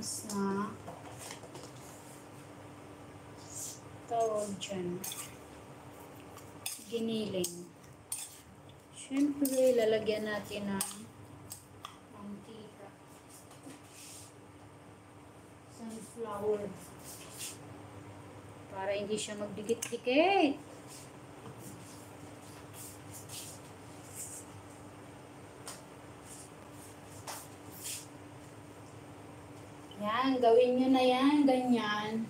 grams na tawag dyan, giniling. Siyempre, lalagyan natin ng mantika. Sunflower. Para hindi siya magdikit-dikit. Yan, gawin nyo na yan, ganyan.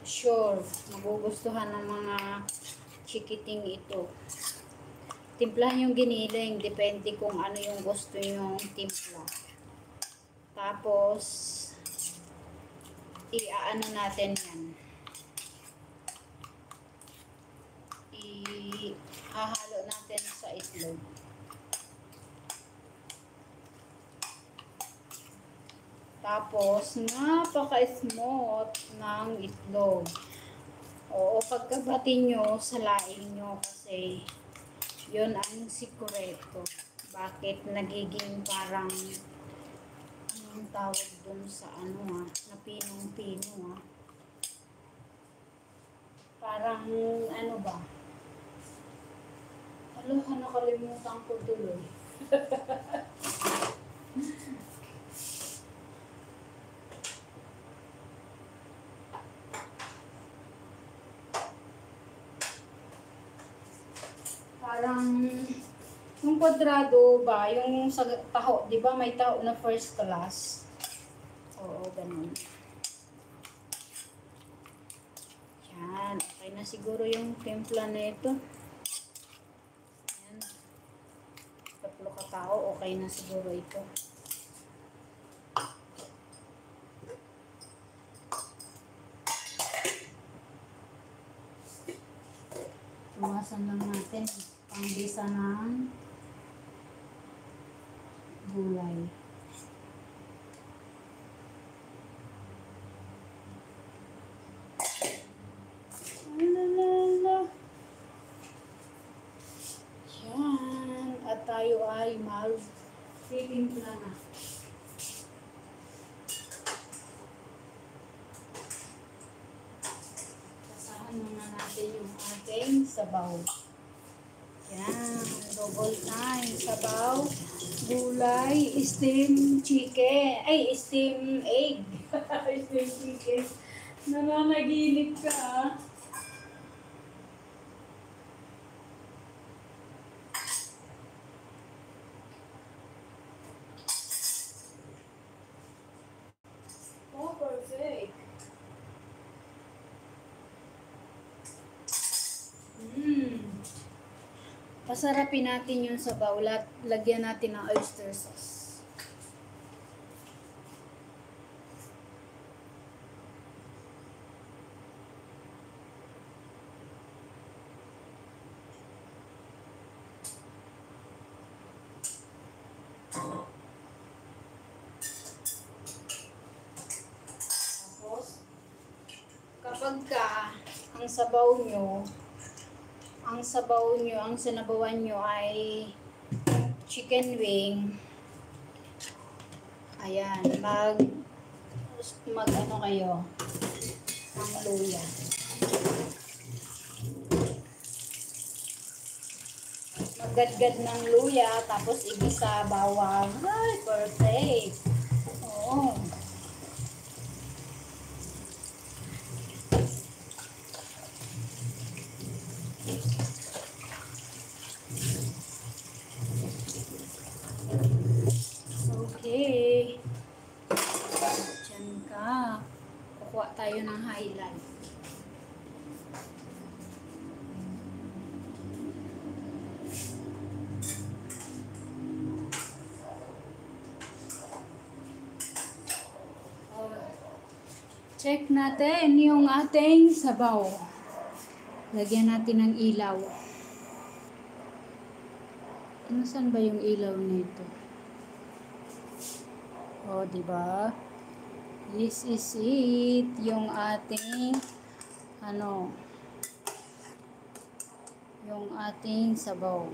Sure, magugustuhan ng mga chikiting ito. Timplahan yung giniling, depende kung ano yung gusto yung timpla. Tapos, iaano natin yan. Ihahalo natin sa itlog. Tapos, napaka-smooth ng itlog. Oo, pagkabati nyo, salain nyo kasi yun ang sikreto. Bakit nagiging parang anong tawag dun sa na pinong-pino Parang ano ba? Nakalimutan ko tuloy. Parang yung kwadrado ba, yung sa taho, di ba may taho na first class? Oo, ganun. Yan, okay na siguro yung timpla na ito. Yan. 3 katao, okay na siguro ito. Tumasan lang natin pangbisa ng gulay. Yan. At tayo ay mag-titimpla na. Kasahan muna natin yung ating sabaw. Yan, double time, sabaw, gulay, steam chicken, steam egg, steam chicken. Nananaginip ka Oh, perfect. Pasarapin natin yung sabaw. Lagyan natin ng oyster sauce. Tapos, kapag ang sinabawan nyo ay chicken wing, ayan, mag kayo ng luya. Maggadgad ng luya, tapos igisa bawang. Ay, perfect. Oo. Okay. Diyan ka. Kukuha tayo ng highlight. Check natin yung ating sabaw. Lagyan natin ng ilaw. Nasaan ba yung ilaw nito? Oh, di ba? This is it, yung ating yung ating sabaw.